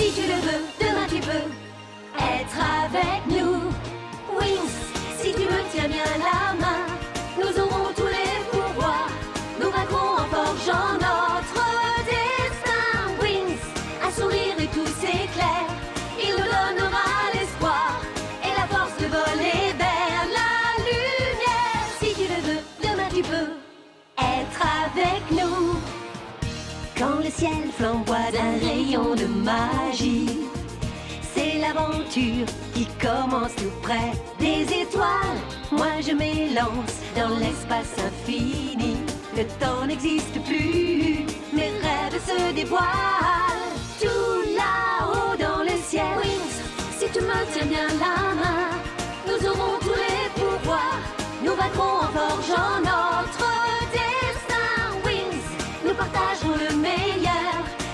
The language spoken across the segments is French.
Si tu le veux, demain tu peux être avec nous. Wings, si tu me tiens bien la main, nous aurons tous les pouvoirs. Nous vaincrons en forgeant notre destin. Wings, un sourire et tout s'éclaire. Il nous donnera l'espoir et la force de voler vers la lumière. Si tu le veux, demain tu peux être avec nous. Quand le ciel flamboie d'un rayon de magie, c'est l'aventure qui commence tout près des étoiles. Moi je m'élance dans l'espace infini. Le temps n'existe plus, mes rêves se dévoilent. Tout là-haut dans le ciel. Wings, si tu me tiens bien la main, nous aurons tous les pouvoirs. Nous vaincrons en forgeant notre destin. Wings, nous partagerons le meilleur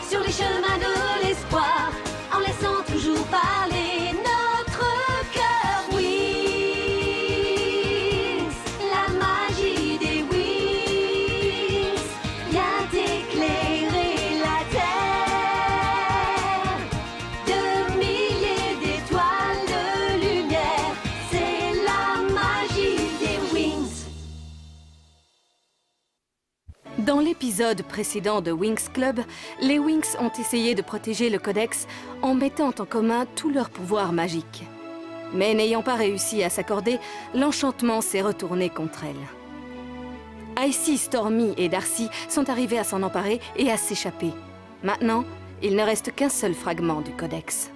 sur les chemins de l'espoir, en laissant toujours parler notre cœur. Wings, la magie des wings vient éclairer la terre. De milliers d'étoiles de lumière, c'est la magie des wings. Dans l'épisode précédent de Winx Club, les Winx ont essayé de protéger le Codex en mettant en commun tous leurs pouvoirs magiques. Mais n'ayant pas réussi à s'accorder, l'enchantement s'est retourné contre elles. Icy, Stormy et Darcy sont arrivés à s'en emparer et à s'échapper. Maintenant, il ne reste qu'un seul fragment du Codex.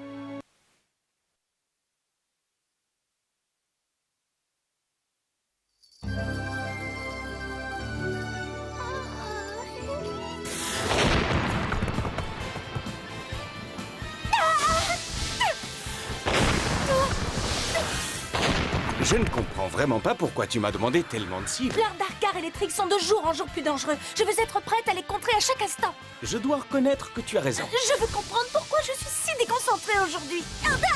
Je ne comprends vraiment pas pourquoi tu m'as demandé tellement de cibles. Leurs Darkar et les Trix sont de jour en jour plus dangereux. Je veux être prête à les contrer à chaque instant. Je dois reconnaître que tu as raison. Je veux comprendre pourquoi je suis si déconcentrée aujourd'hui. Oh non!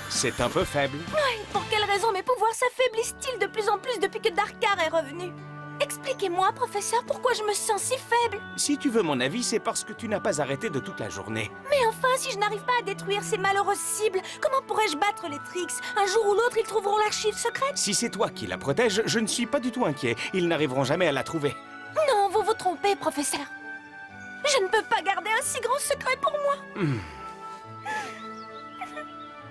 C'est un peu faible. Oui, pour quelle raison mes pouvoirs s'affaiblissent-ils de plus en plus depuis que Darkar est revenu? Expliquez-moi, professeur, pourquoi je me sens si faible? Si tu veux mon avis, c'est parce que tu n'as pas arrêté de toute la journée. Mais enfin, si je n'arrive pas à détruire ces malheureuses cibles, comment pourrais-je battre les Trix? Un jour ou l'autre, ils trouveront l'archive secrète. Si c'est toi qui la protèges, je ne suis pas du tout inquiet. Ils n'arriveront jamais à la trouver. Non, vous vous trompez, professeur. Je ne peux pas garder un si grand secret pour moi.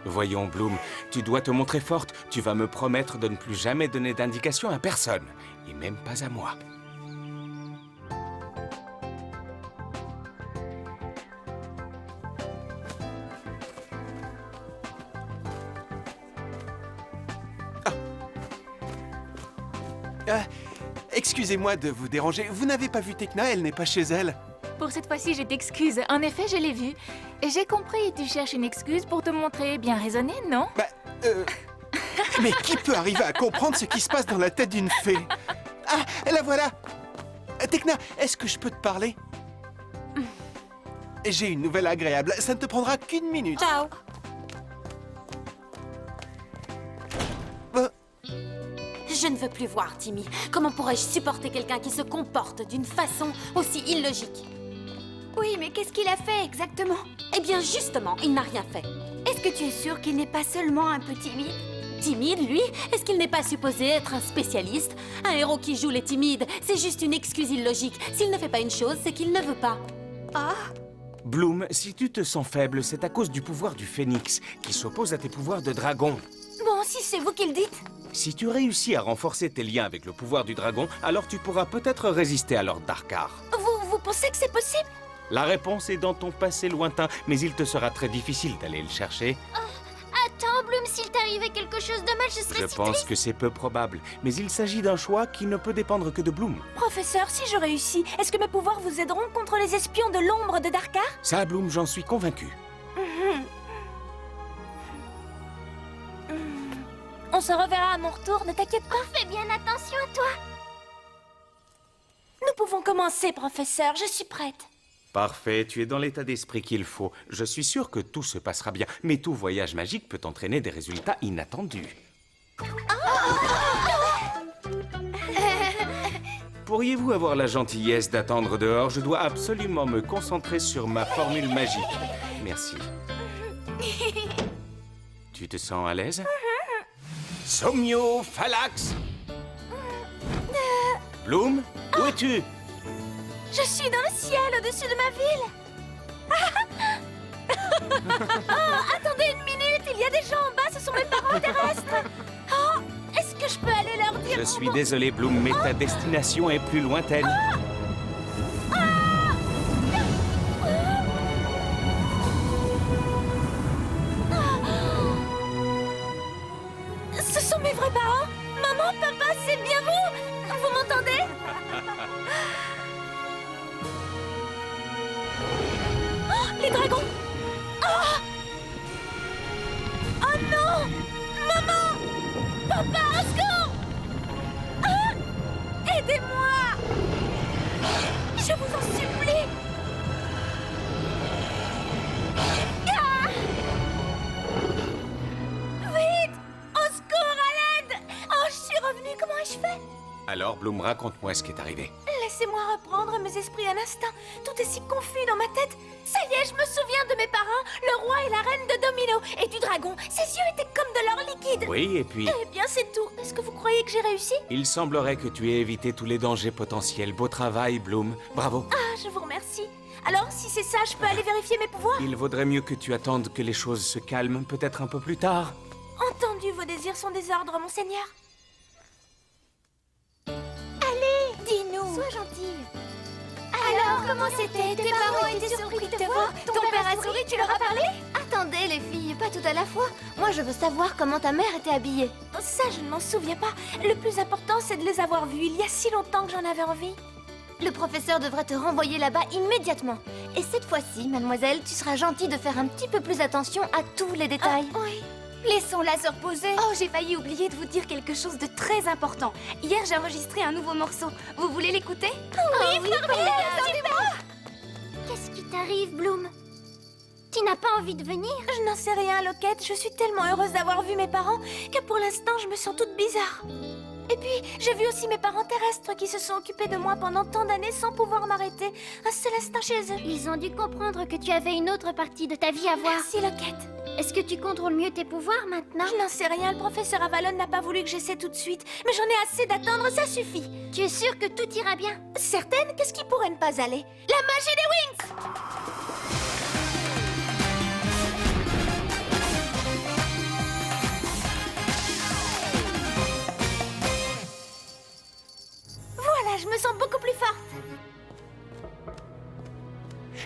Voyons, Bloom, tu dois te montrer forte. Tu vas me promettre de ne plus jamais donner d'indications à personne. Et même pas à moi. Excusez-moi de vous déranger. Vous n'avez pas vu Tekna, elle n'est pas chez elle. Pour cette fois-ci, je t'excuse. En effet, je l'ai vu. Et j'ai compris, tu cherches une excuse pour te montrer bien raisonnée, non? Mais qui peut arriver à comprendre ce qui se passe dans la tête d'une fée? Ah, la voilà! Tekna, est-ce que je peux te parler? J'ai une nouvelle agréable. Ça ne te prendra qu'une minute. Ciao. Je ne veux plus voir Timmy. Comment pourrais-je supporter quelqu'un qui se comporte d'une façon aussi illogique? Oui, mais qu'est-ce qu'il a fait exactement? Eh bien, justement, il n'a rien fait. Est-ce que tu es sûr qu'il n'est pas seulement un peu timide? Timide, lui? Est-ce qu'il n'est pas supposé être un spécialiste? Un héros qui joue les timides, c'est juste une excuse illogique. S'il ne fait pas une chose, c'est qu'il ne veut pas. Ah, Bloom, si tu te sens faible, c'est à cause du pouvoir du phénix, qui s'oppose à tes pouvoirs de dragon. Bon, si c'est vous qui le dites. Si tu réussis à renforcer tes liens avec le pouvoir du dragon, alors tu pourras peut-être résister à Lord Darkar. Vous pensez que c'est possible? La réponse est dans ton passé lointain, mais il te sera très difficile d'aller le chercher. attends, Bloom, s'il t'arrivait quelque chose de mal, je serais Je si pense triste. que c'est peu probable, mais il s'agit d'un choix qui ne peut dépendre que de Bloom. Professeur, si je réussis, est-ce que mes pouvoirs vous aideront contre les espions de l'ombre de Darkar? Ça, Bloom, j'en suis convaincu. On se reverra à mon retour, ne t'inquiète pas. Fais bien attention à toi. Nous pouvons commencer, professeur, je suis prête. Parfait, tu es dans l'état d'esprit qu'il faut. Je suis sûr que tout se passera bien, mais tout voyage magique peut entraîner des résultats inattendus. pourriez-vous avoir la gentillesse d'attendre dehors? Je dois absolument me concentrer sur ma formule magique. Merci. Tu te sens à l'aise? Somnio Phalax! Bloom, où es-tu? Je suis dans le ciel au-dessus de ma ville. Oh, attendez une minute, il y a des gens en bas, ce sont mes parents terrestres. Oh, est-ce que je peux aller leur dire... Je suis désolé, Bloom, mais ta destination est plus lointaine. Ce sont mes vrais parents. Maman, papa, c'est bien vous. Vous m'entendez? Oh, les dragons. Oh, oh non. Maman, papa, au secours. Ah, aidez-moi. Je vous en supplie. Ah. Vite! Au secours, à l'aide! Oh, je suis revenue, comment ai-je fait? Alors, Bloom, raconte-moi ce qui est arrivé. Laissez-moi reprendre mes esprits un instant. Tout est si confus dans ma tête. Ça y est, je me souviens de mes parents, le roi et la reine de Domino, et du dragon. Ses yeux étaient comme de l'or liquide. Oui, et puis... Eh bien, c'est tout. Est-ce que vous croyez que j'ai réussi? Il semblerait que tu aies évité tous les dangers potentiels. Beau travail, Bloom. Bravo. Ah, je vous remercie. Alors, si c'est ça, je peux aller vérifier mes pouvoirs? Il vaudrait mieux que tu attendes que les choses se calment, peut-être un peu plus tard. Entendu, vos désirs sont des ordres, monseigneur. Allez, dis-nous. Sois gentille. Alors, comment c'était? Tes parents étaient surpris de te voir. Ton père a souri, tu leur as parlé? Attendez, les filles, pas tout à la fois. Moi, je veux savoir comment ta mère était habillée. Ça, je ne m'en souviens pas. Le plus important, c'est de les avoir vus. Il y a si longtemps que j'en avais envie. Le professeur devrait te renvoyer là-bas immédiatement. Et cette fois-ci, mademoiselle, tu seras gentille de faire un petit peu plus attention à tous les détails. Oui. Laissons-la se reposer. Oh, j'ai failli oublier de vous dire quelque chose de très important. Hier, j'ai enregistré un nouveau morceau. Vous voulez l'écouter? Oui, qu'est-ce qui t'arrive, Bloom? Tu n'as pas envie de venir? Je n'en sais rien, Loquette. Je suis tellement heureuse d'avoir vu mes parents que pour l'instant, je me sens toute bizarre. Et puis, j'ai vu aussi mes parents terrestres qui se sont occupés de moi pendant tant d'années sans pouvoir m'arrêter un seul instant chez eux. Ils ont dû comprendre que tu avais une autre partie de ta vie à voir. Merci, Loquette. Est-ce que tu contrôles mieux tes pouvoirs maintenant? Je n'en sais rien, le professeur Avalon n'a pas voulu que j'essaie tout de suite. Mais j'en ai assez d'attendre, ça suffit. Tu es sûre que tout ira bien? Certaine, qu'est-ce qui pourrait ne pas aller? La magie des Wings! Voilà, je me sens beaucoup plus forte.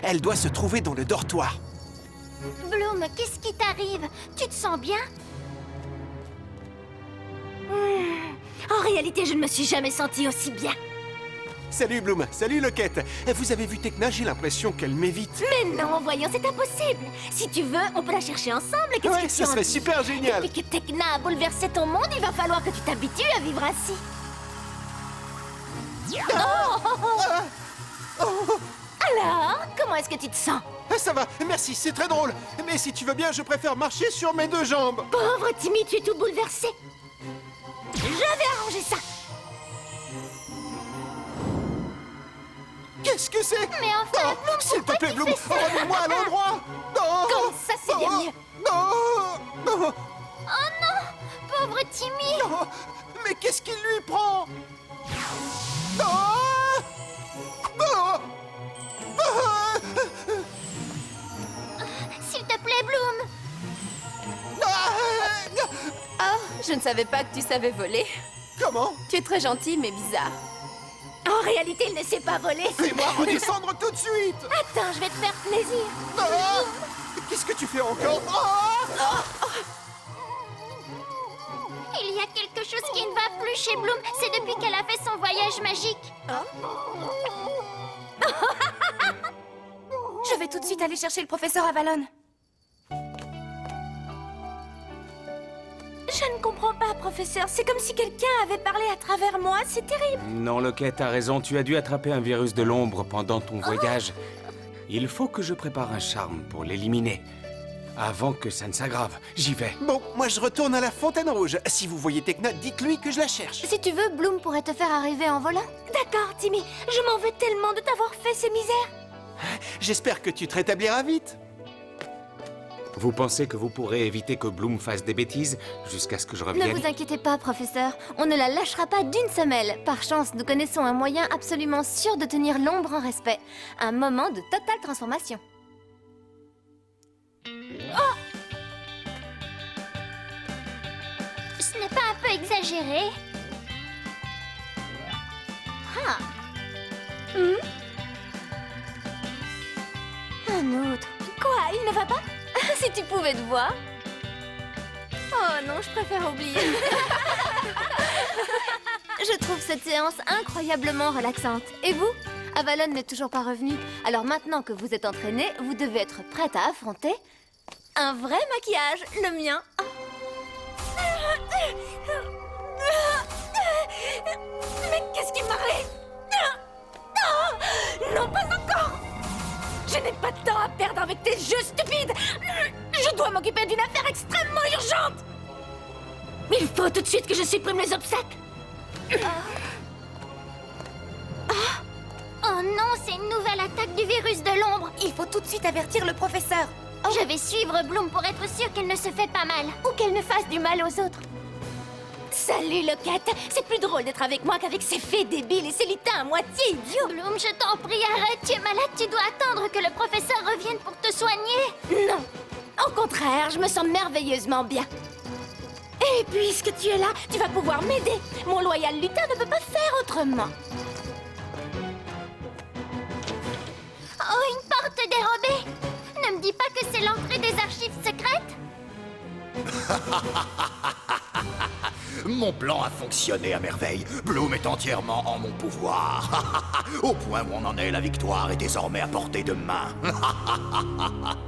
Elle doit se trouver dans le dortoir. Bloom, qu'est-ce qui t'arrive? Tu te sens bien? En réalité, je ne me suis jamais sentie aussi bien. Salut Bloom, salut Loquette. Vous avez vu Tekna, j'ai l'impression qu'elle m'évite. Mais non, voyons, c'est impossible. Si tu veux, on peut la chercher ensemble. Qu'est-ce Ouais, que tu ça en serait dis? super génial. Depuis que Tekna a bouleversé ton monde, il va falloir que tu t'habitues à vivre ainsi. Alors, comment est-ce que tu te sens? Ah, ça va, merci, c'est très drôle. Mais si tu veux bien, je préfère marcher sur mes deux jambes. Pauvre Timmy, tu es tout bouleversé. Je vais arranger ça. Qu'est-ce que c'est? Mais enfin, Oh, s'il te plaît, Bloom, remets-moi à l'endroit. Non. Comme ça, c'est bien mieux. Non, non, Oh non! Pauvre Timmy! non. Mais qu'est-ce qu'il lui prend? Non. Non. Ah. S'il te plaît, Bloom! Ah. Oh, je ne savais pas que tu savais voler. Comment? Tu es très gentil, mais bizarre. En réalité, il ne sait pas voler. Fais-moi redescendre tout de suite. Attends, je vais te faire plaisir. Ah. Qu'est-ce que tu fais encore? Ah. Il y a quelque chose qui ne va plus chez Bloom. C'est depuis qu'elle a fait son voyage magique. Je vais tout de suite aller chercher le professeur Avalon. Je ne comprends pas, professeur. C'est comme si quelqu'un avait parlé à travers moi. C'est terrible. Non, Loquette, t'as raison. Tu as dû attraper un virus de l'ombre pendant ton voyage. Il faut que je prépare un charme pour l'éliminer. avant que ça ne s'aggrave. J'y vais. Bon, moi je retourne à la Fontaine Rouge. Si vous voyez Tekna, dites-lui que je la cherche. Si tu veux, Bloom pourrait te faire arriver en volant. D'accord, Timmy. Je m'en veux tellement de t'avoir fait ces misères. J'espère que tu te rétabliras vite. Vous pensez que vous pourrez éviter que Bloom fasse des bêtises jusqu'à ce que je Ne revienne? vous inquiétez pas, professeur. On ne la lâchera pas d'une semelle. Par chance, nous connaissons un moyen absolument sûr de tenir l'ombre en respect. Un moment de totale transformation. Ce n'est pas un peu exagéré? Un autre. Quoi? Il ne va pas? Si tu pouvais te voir. Oh non, je préfère oublier. Je trouve cette séance incroyablement relaxante. Et vous? Avalon n'est toujours pas revenu. Alors maintenant que vous êtes entraîné, vous devez être prête à affronter un vrai maquillage, le mien. Mais qu'est-ce qui m'arrive? Non, pas encore! Je n'ai pas de temps à perdre avec tes jeux stupides! Je dois m'occuper d'une affaire extrêmement urgente! Il faut tout de suite que je supprime les obstacles! Oh non, c'est une nouvelle attaque du virus de l'ombre. Il faut tout de suite avertir le professeur. Je vais suivre Bloom pour être sûre qu'elle ne se fait pas mal. Ou qu'elle ne fasse du mal aux autres. Salut, Loquette. C'est plus drôle d'être avec moi qu'avec ces fées débiles et ces lutins à moitié idiots. Bloom, je t'en prie, arrête. Tu es malade, tu dois attendre que le professeur revienne pour te soigner. Non. Au contraire, je me sens merveilleusement bien. Et puisque tu es là, tu vas pouvoir m'aider. Mon loyal lutin ne peut pas faire autrement. Oh, une porte dérobée. Ne me dis pas que c'est l'entrée des archives secrètes. Mon plan a fonctionné à merveille. Bloom est entièrement en mon pouvoir. Au point où on en est, la victoire est désormais à portée de main.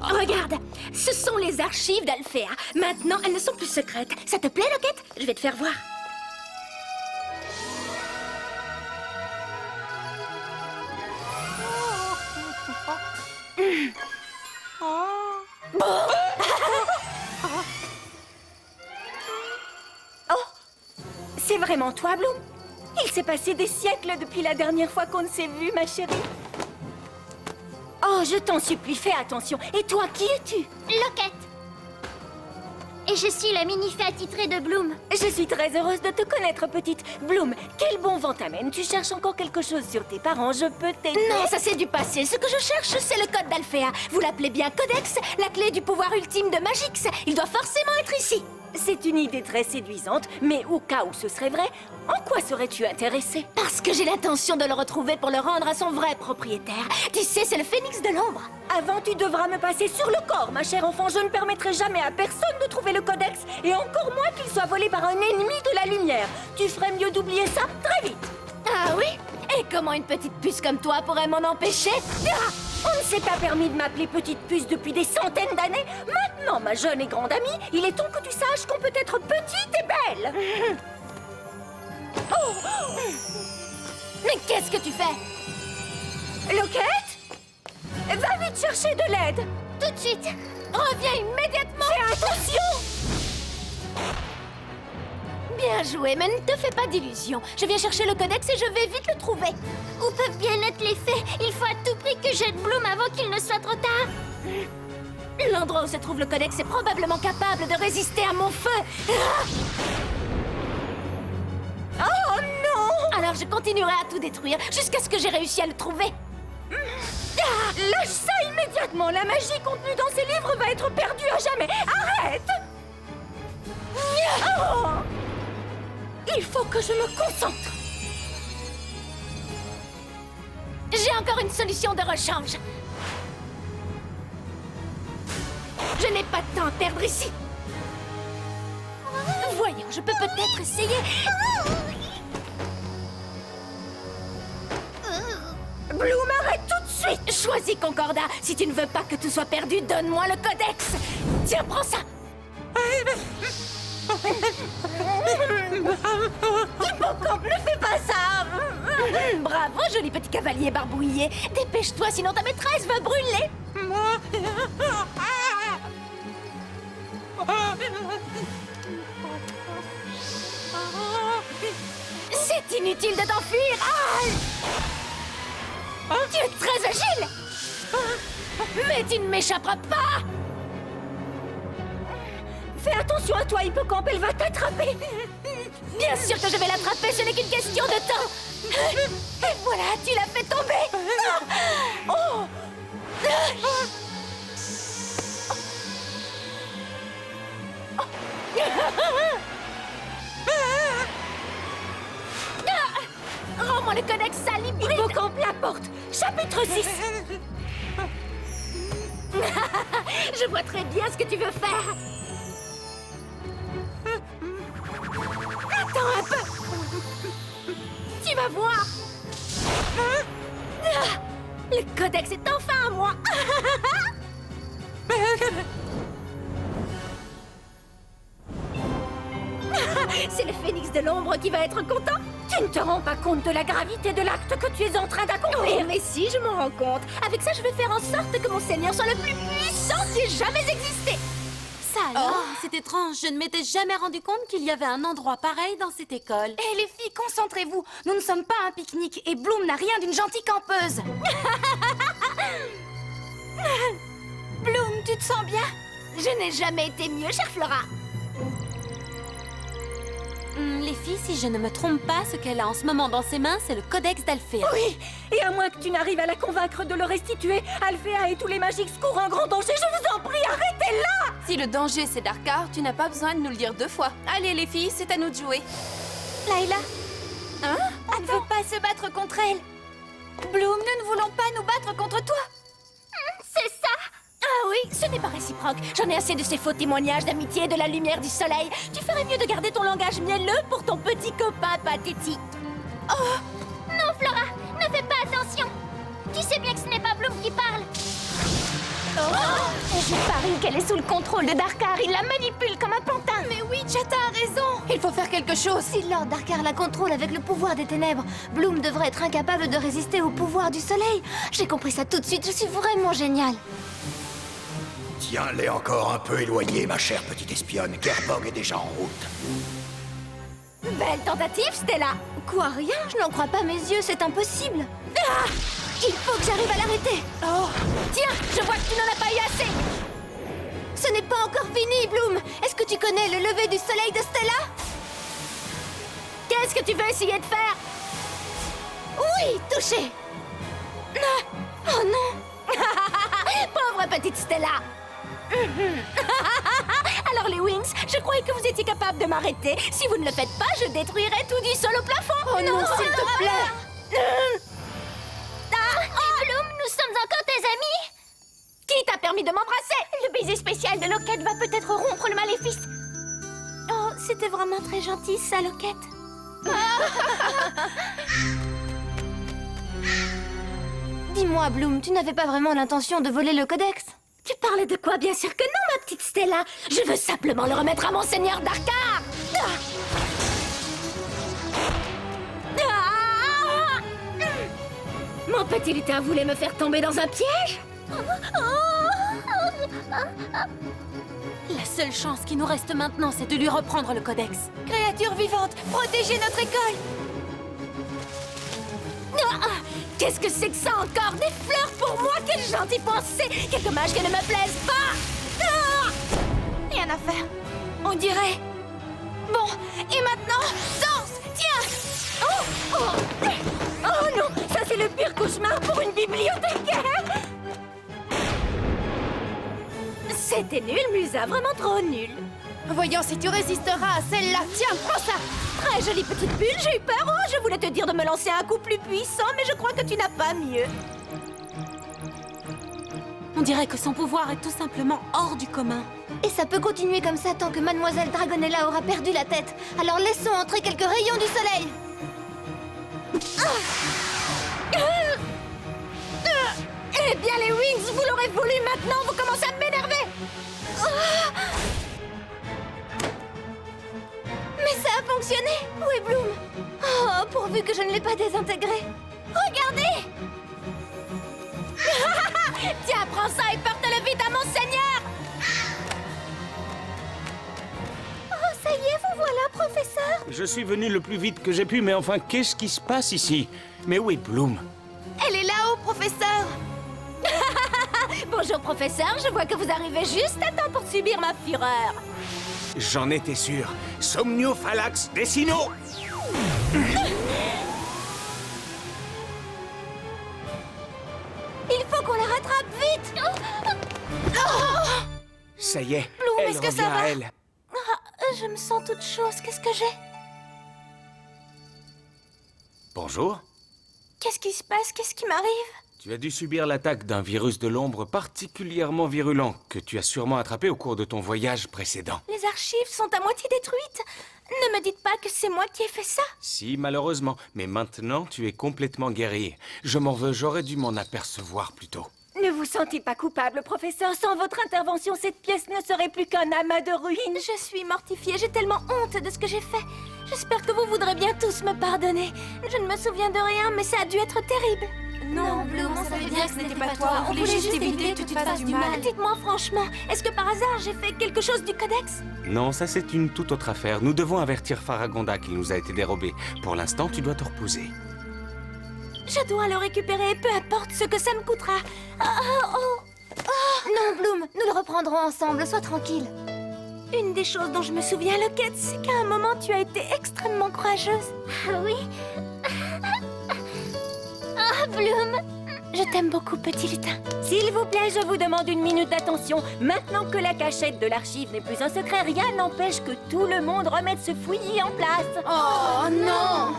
Regarde, ce sont les archives d'Alphéa. Maintenant, elles ne sont plus secrètes. Ça te plaît, Loquette? Je vais te faire voir. C'est vraiment toi, Bloom? Il s'est passé des siècles depuis la dernière fois qu'on ne s'est vu, ma chérie. Oh, je t'en supplie, fais attention. Et toi, qui es-tu? Loquette. Et je suis la mini-fée attitrée de Bloom. Je suis très heureuse de te connaître, petite. Bloom, quel bon vent t'amène. Tu cherches encore quelque chose sur tes parents, je peux t'aider. Non, ça c'est du passé. Ce que je cherche, c'est le code d'Alphéa. Vous l'appelez bien Codex, la clé du pouvoir ultime de Magix. Il doit forcément être ici. C'est une idée très séduisante, mais au cas où ce serait vrai, en quoi serais-tu intéressée? Parce que j'ai l'intention de le retrouver pour le rendre à son vrai propriétaire. Tu sais, c'est le phénix de l'ombre. Avant, tu devras me passer sur le corps, ma chère enfant. Je ne permettrai jamais à personne de trouver le codex, et encore moins qu'il soit volé par un ennemi de la lumière. Tu ferais mieux d'oublier ça très vite. Ah oui? Et comment une petite puce comme toi pourrait m'en empêcher? Ah! On ne s'est pas permis de m'appeler petite puce depuis des centaines d'années. Maintenant, ma jeune et grande amie, il est temps que tu saches qu'on peut être petite et belle. Oh! Mais qu'est-ce que tu fais? Loquette? Va vite chercher de l'aide. Tout de suite. Reviens immédiatement. Fais attention. Bien joué, mais ne te fais pas d'illusions. Je viens chercher le codex et je vais vite le trouver. Où peuvent bien être les fées? Il faut à tout prix que j'aide Bloom avant qu'il ne soit trop tard. L'endroit où se trouve le codex est probablement capable de résister à mon feu. Ah! Oh non! Alors je continuerai à tout détruire jusqu'à ce que j'ai réussi à le trouver. Ah! Lâche ça immédiatement! La magie contenue dans ces livres va être perdue à jamais! Arrête! Oh! Il faut que je me concentre. J'ai encore une solution de rechange. Je n'ai pas de temps à perdre ici. Voyons, je peux peut-être essayer. Bloom, arrête tout de suite. Choisis Concordat. Si tu ne veux pas que tout soit perdu, donne-moi le codex. Tiens, prends ça. Hippocampe, ne fais pas ça. Bravo, joli petit cavalier barbouillé. Dépêche-toi, sinon ta maîtresse va brûler. Inutile de t'enfuir. Tu es très agile. Mais tu ne m'échapperas pas. Fais attention à toi, Hippocampe, elle va t'attraper. Bien sûr que je vais l'attraper, ce n'est qu'une question de temps. Et voilà, tu l'as fait tomber. Oh. Rends-moi le codex sale hybride. Hippocampe, la porte. Chapitre 6. Je vois très bien ce que tu veux faire. Attends un peu. Tu vas voir. Le codex est enfin à moi. C'est le phénix de l'ombre qui va être content. Tu ne te rends pas compte de la gravité de l'acte que tu es en train d'accomplir. Oh, mais si, je m'en rends compte. Avec ça, je vais faire en sorte que mon seigneur soit le plus puissant qui ait jamais existé. Ça alors, c'est étrange, je ne m'étais jamais rendu compte qu'il y avait un endroit pareil dans cette école. Hé les filles, concentrez-vous. Nous ne sommes pas un pique-nique et Bloom n'a rien d'une gentille campeuse. Bloom, tu te sens bien? Je n'ai jamais été mieux, chère Flora. Les filles, si je ne me trompe pas, ce qu'elle a en ce moment dans ses mains, c'est le codex d'Alfea. Oui, et à moins que tu n'arrives à la convaincre de le restituer, Alfea et tous les magiques courent un grand danger. Je vous en prie, arrêtez-la! Si le danger c'est Darkar, tu n'as pas besoin de nous le dire 2 fois. Allez les filles, c'est à nous de jouer. Layla, Hein? on ne veut pas se battre contre elle. Bloom, nous ne voulons pas nous battre contre toi. C'est ça! Ah oui, ce n'est pas réciproque. J'en ai assez de ces faux témoignages d'amitié et de la lumière du soleil. Tu ferais mieux de garder ton langage mielleux pour ton petit copain pathétique. Non, Flora, ne fais pas attention. Tu sais bien que ce n'est pas Bloom qui parle. Je parie qu'elle est sous le contrôle de Darkar. Il la manipule comme un pantin. Mais oui, Chata a raison. Il faut faire quelque chose. Si Lord Darkar la contrôle avec le pouvoir des ténèbres, Bloom devrait être incapable de résister au pouvoir du soleil. J'ai compris ça tout de suite, je suis vraiment géniale. Tiens-les encore un peu éloignés, ma chère petite espionne. Kerbog est déjà en route. Belle tentative, Stella. Quoi, rien? Je n'en crois pas mes yeux, c'est impossible. Il faut que j'arrive à l'arrêter. Tiens, je vois que tu n'en as pas eu assez. Ce n'est pas encore fini, Bloom. Est-ce que tu connais le lever du soleil de Stella? Qu'est-ce que tu veux essayer de faire? Oui, touché. Oh non. Pauvre petite Stella. Alors les Wings, je croyais que vous étiez capable de m'arrêter. Si vous ne le faites pas, je détruirai tout du sol au plafond. Oh non, s'il te plaît. Bloom, nous sommes encore tes amis. Qui t'a permis de m'embrasser? Le baiser spécial de Loquette va peut-être rompre le maléfice. Oh, c'était vraiment très gentil, ça, Loquette. Dis-moi, Bloom, tu n'avais pas vraiment l'intention de voler le codex? Tu parlais de quoi? Bien sûr que non, ma petite Stella. Je veux simplement le remettre à mon seigneur Darkar. Mon petit lutin voulait me faire tomber dans un piège? La seule chance qui nous reste maintenant, c'est de lui reprendre le codex. Créature vivante, protégez notre école! Qu'est-ce que c'est que ça encore? Des fleurs pour moi? Quelle gentille pensée! Quel dommage qu'elle ne me plaise pas! Rien à faire. On dirait. Bon, et maintenant, danse! Tiens! Oh non! Ça, c'est le pire cauchemar pour une bibliothécaire! C'était nul, Musa, vraiment trop nul. Voyons si tu résisteras à celle-là. Tiens, prends ça. Très jolie petite bulle, j'ai eu peur. Oh, je voulais te dire de me lancer un coup plus puissant, mais je crois que tu n'as pas mieux. On dirait que son pouvoir est tout simplement hors du commun. Et ça peut continuer comme ça tant que Mademoiselle Dragonella aura perdu la tête. Alors laissons entrer quelques rayons du soleil. Eh bien, les Wings, vous l'aurez voulu, maintenant vous commencez à m'énerver. Mais ça a fonctionné. Où est Bloom? Oh, pourvu que je ne l'ai pas désintégré. Regardez. Tiens, prends ça et porte-le vite à mon seigneur. Oh, ça y est, vous voilà professeur? Je suis venu le plus vite que j'ai pu, mais enfin, qu'est-ce qui se passe ici? Mais où est Bloom? Elle est là-haut, professeur. Bonjour, professeur. Je vois que vous arrivez juste à temps pour subir ma fureur. J'en étais sûr. Somniophalax Decino! Il faut qu'on la rattrape vite! Ça y est, Bloom, elle est-ce que revient ça va? à elle. Je me sens toute chose. Qu'est-ce que j'ai? Bonjour. Qu'est-ce qui se passe? Qu'est-ce qui m'arrive? Tu as dû subir l'attaque d'un virus de l'ombre particulièrement virulent que tu as sûrement attrapé au cours de ton voyage précédent. Les archives sont à moitié détruites. Ne me dites pas que c'est moi qui ai fait ça. Si, malheureusement. Mais maintenant, tu es complètement guéri. Je m'en veux, j'aurais dû m'en apercevoir plus tôt. Ne vous sentez pas coupable, professeur. Sans votre intervention, cette pièce ne serait plus qu'un amas de ruines. Je suis mortifiée. J'ai tellement honte de ce que j'ai fait. J'espère que vous voudrez bien tous me pardonner. Je ne me souviens de rien, mais ça a dû être terrible. Non, Bloom, on savait bien que ce n'était pas toi. On voulait juste éviter que tu te fasses du mal. Dites-moi franchement, est-ce que par hasard j'ai fait quelque chose du codex? Non, ça c'est une toute autre affaire. Nous devons avertir Faragonda qu'il nous a été dérobé. Pour l'instant, tu dois te reposer. Je dois le récupérer, peu importe ce que ça me coûtera. Non, Bloom, nous le reprendrons ensemble. Sois tranquille. Une des choses dont je me souviens, Loquette, c'est qu'à un moment tu as été extrêmement courageuse. Ah oui? Ah, Bloom, je t'aime beaucoup, petit lutin. S'il vous plaît, je vous demande une minute d'attention. Maintenant que la cachette de l'archive n'est plus un secret, rien n'empêche que tout le monde remette ce fouillis en place. Oh non!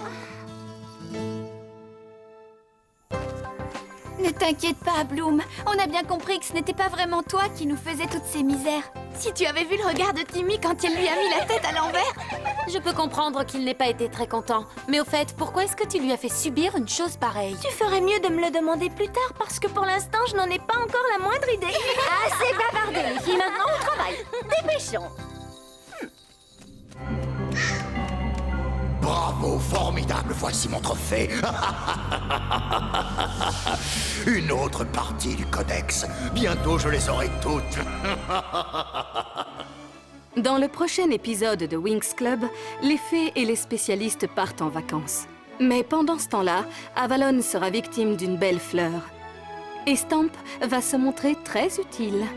Ne t'inquiète pas, Bloom. On a bien compris que ce n'était pas vraiment toi qui nous faisais toutes ces misères. Si tu avais vu le regard de Timmy quand elle lui a mis la tête à l'envers. Je peux comprendre qu'il n'ait pas été très content. Mais au fait, pourquoi est-ce que tu lui as fait subir une chose pareille? Tu ferais mieux de me le demander plus tard parce que pour l'instant, je n'en ai pas encore la moindre idée. Assez bavardé, les filles. Maintenant, au travail. Dépêchons. Bravo, formidable, voici mon trophée. Une autre partie du codex. Bientôt, je les aurai toutes. Dans le prochain épisode de Winx Club, les fées et les spécialistes partent en vacances. Mais pendant ce temps-là, Avalon sera victime d'une belle fleur. Et Stamp va se montrer très utile.